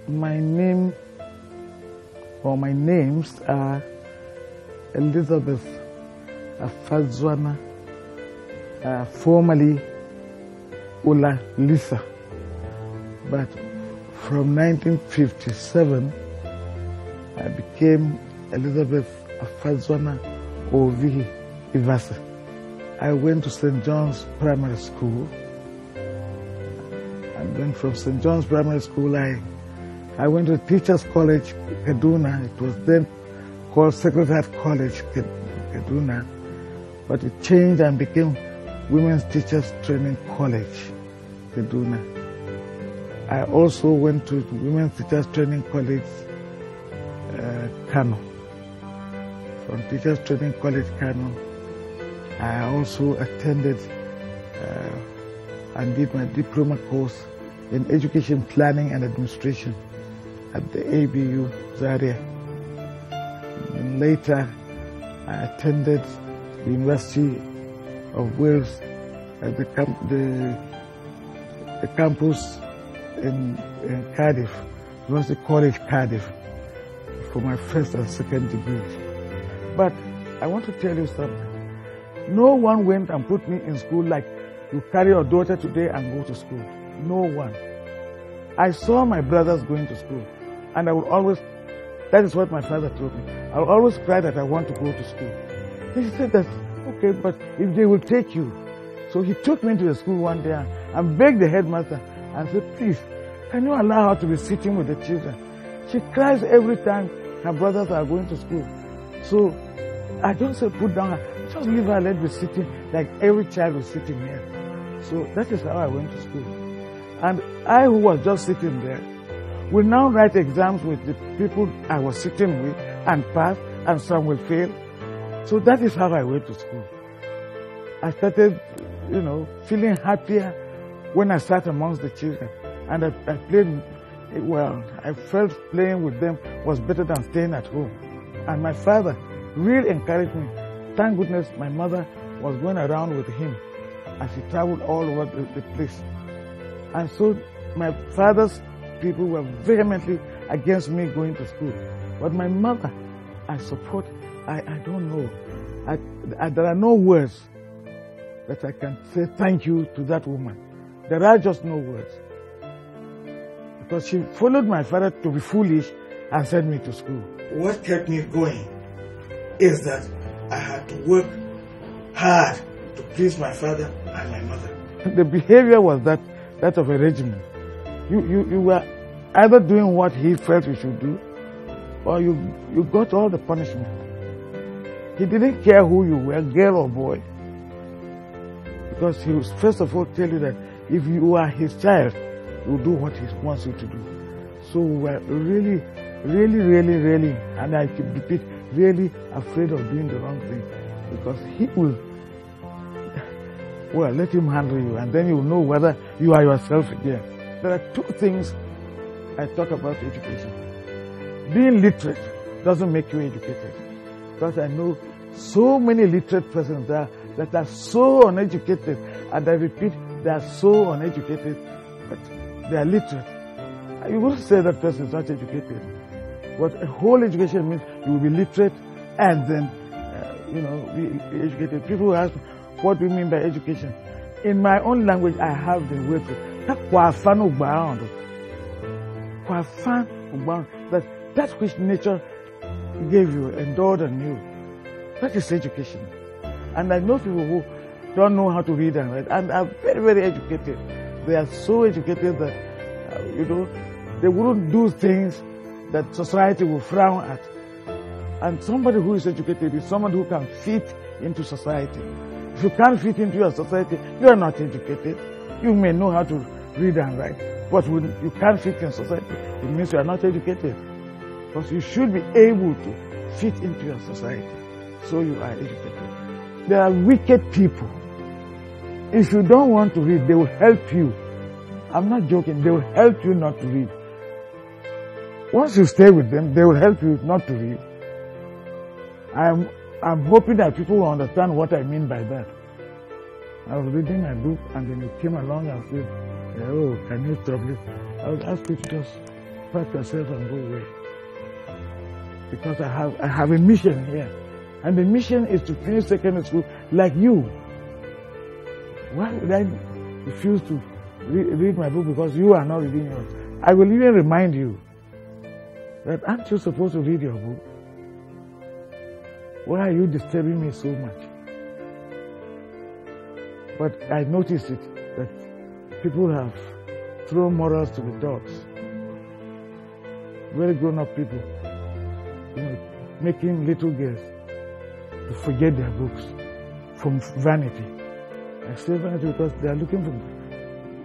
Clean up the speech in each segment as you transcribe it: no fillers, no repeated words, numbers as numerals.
My name or my names are Elizabeth Afazwana, formerly Ola Lisa, but from 1957 I became Elizabeth Afazwana Ovi Ivase. I went to St. John's Primary School, and then from St. John's Primary School I went to Teachers College, Kaduna. It was then called Secretariat College, Kaduna, but it changed and became Women's Teachers Training College, Kaduna. I also went to Women's Teachers Training College, Kano. From Teachers Training College, Kano, I also attended and did my diploma course in Education Planning and Administration at the ABU Zaria. And later, I attended the University of Wales at the campus in Cardiff, University College Cardiff, for my first and second degrees. But I want to tell you something. No one went and put me in school like you carry your daughter today and go to school. No one. I saw my brothers going to school, and I would always, that is what my father told me, I would always cry that I want to go to school. He said that, okay, but if they will take you. So he took me into the school one day and begged the headmaster and said, please, can you allow her to be sitting with the children? She cries every time her brothers are going to school. So I don't say put down her, just leave her, let her be sitting like every child was sitting here. So that is how I went to school. And I, who was just sitting there, will now write exams with the people I was sitting with and pass, and some will fail. So that is how I went to school. I started, feeling happier when I sat amongst the children. And I played well. I felt playing with them was better than staying at home. And my father really encouraged me. Thank goodness my mother was going around with him as he traveled all over the place. And so my father's people were vehemently against me going to school. But my mother, I support. I don't know. There are no words that I can say thank you to that woman. There are just no words. Because she followed my father to be foolish and sent me to school. What kept me going is that I had to work hard to please my father and my mother. The behavior was that of a regiment. You were either doing what he felt you should do, or you got all the punishment. He didn't care who you were, girl or boy, because he would first of all tell you that if you are his child, you will do what he wants you to do. So we were really, and I keep repeat, really afraid of doing the wrong thing, because he will, well, let him handle you, and then you will know whether you are yourself again. There are two things I talk about education. Being literate doesn't make you educated, because I know so many literate persons there that are so uneducated, and I repeat, they are so uneducated, but they are literate. You wouldn't say that person is not educated, but a whole education means you will be literate and then, be educated. People will ask me, what do you mean by education? In my own language, I have the word that which nature gave you, endowed on you. That is education. And I know people who don't know how to read and write and are very educated. They are so educated that, they wouldn't do things that society will frown at. And somebody who is educated is someone who can fit into society. If you can't fit into your society, you are not educated. You may know how to read and write, but when you can't fit in society, it means you are not educated. Because you should be able to fit into your society, so you are educated. There are wicked people. If you don't want to read, they will help you. I'm not joking, they will help you not to read. Once you stay with them, they will help you not to read. I'm hoping that people will understand what I mean by that. I was reading my book and then you came along and said, oh, can you stop it? I would ask you to just pack yourself and go away. Because I have a mission here. And the mission is to finish secondary school like you. Why would I refuse to read my book because you are not reading yours? I will even remind you that aren't you supposed to read your book? Why are you disturbing me so much? But I noticed it, that people have thrown morals to the dogs. Very grown-up people, making little girls to forget their books from vanity. I say vanity because they are looking for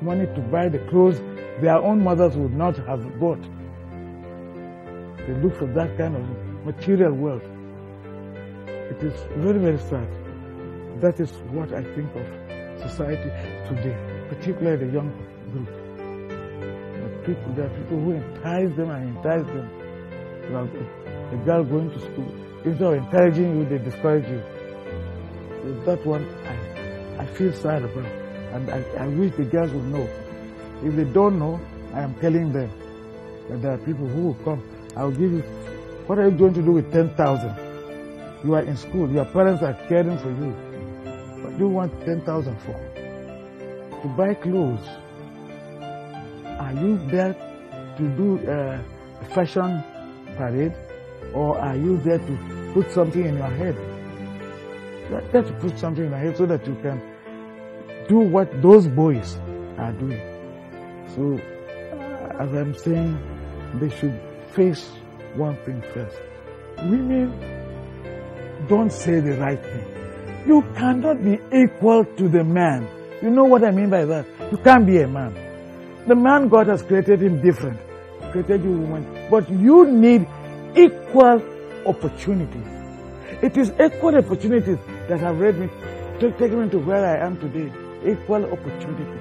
money to buy the clothes their own mothers would not have bought. They look for that kind of material wealth. It is very, very sad. That is what I think of society today, particularly the young group. There are people who entice them and entice them. A girl going to school, instead of encouraging you, they discourage you. So that one I feel sad about. And I wish the girls would know. If they don't know, I am telling them that there are people who will come. I will give you, what are you going to do with 10,000? You are in school, your parents are caring for you. What do you want 10,000 for? To buy clothes. Are you there to do a fashion parade? Or are you there to put something in your head? You are there to put something in your head so that you can do what those boys are doing. So, as I'm saying, they should face one thing first. Women don't say the right thing. You cannot be equal to the man. You know what I mean by that? You can't be a man. The man God has created him different. Created you woman. But you need equal opportunities. It is equal opportunities that have taken me to where I am today. Equal opportunities.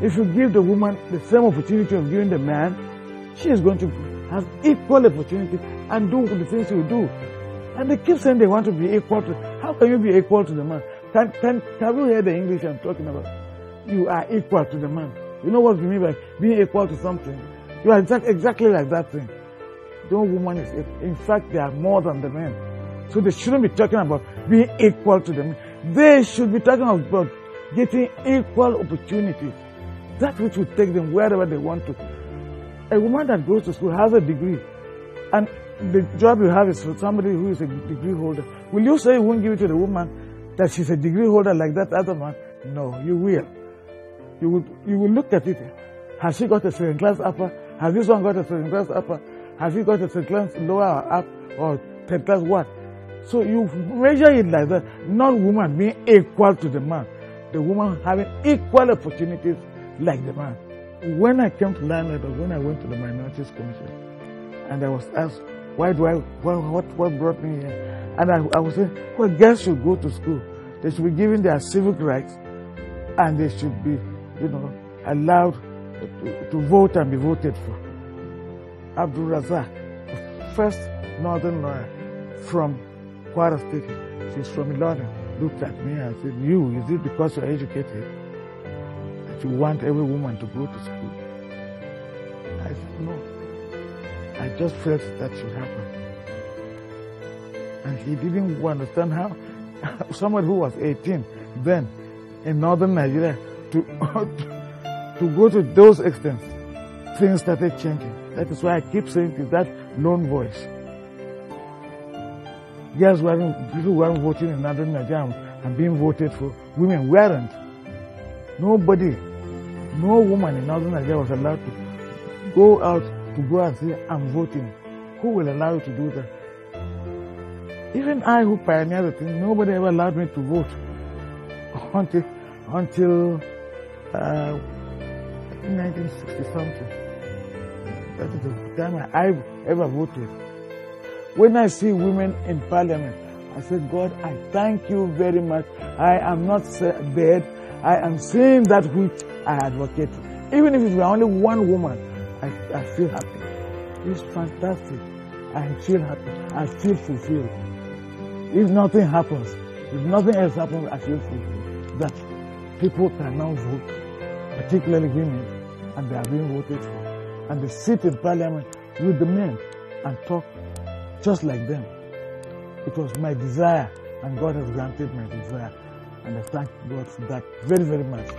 If you give the woman the same opportunity of giving the man, she is going to have equal opportunity and do the things you do. And they keep saying they want to be equal to. How can you be equal to the man? Can you hear the English I'm talking about? You are equal to the man. You know what we mean by being equal to something? You are exactly like that thing. No woman is equal. In fact, they are more than the men. So they shouldn't be talking about being equal to the men. They should be talking about getting equal opportunities. That which will take them wherever they want to. A woman that goes to school has a degree, and the job you have is for somebody who is a degree holder. Will you say you won't give it to the woman that she's a degree holder like that other man? No, you will. You will look at it. Has she got a second class upper? Has this one got a second class upper? Has he got a second class lower or up or third class what? So you measure it like that. Not woman being equal to the man. The woman having equal opportunities like the man. When I came to Landlord, when I went to the Minorities Commission, and I was asked, what brought me here? And I was saying, well, girls should go to school. They should be given their civic rights, and they should be, allowed to vote and be voted for. Abdul Razak, the first northern lawyer from Kwara State, she's from Ilorin, looked at me and said, is it because you're educated that you want every woman to go to school? I said, no. I just felt that should happen. And he didn't understand how somebody who was 18 then in northern Nigeria to go to those extents, things started changing. That is why I keep saying it is that lone voice. Girls people weren't voting in northern Nigeria and being voted for. Women weren't. No woman in northern Nigeria was allowed to go out to go and say, I'm voting. Who will allow you to do that? Even I, who pioneered the thing, nobody ever allowed me to vote until 1960 something. That is the time I ever voted. When I see women in parliament, I say, God, I thank you very much. I am not dead. I am seeing that which I advocate. Even if it were only one woman, I feel happy. It's fantastic. I feel happy. I feel fulfilled. If nothing happens, if nothing else happens, I feel fulfilled. That people can now vote, particularly women, and they are being voted for. and they sit in parliament with the men and talk just like them. It was my desire, and God has granted my desire, and I thank God for that very, very much.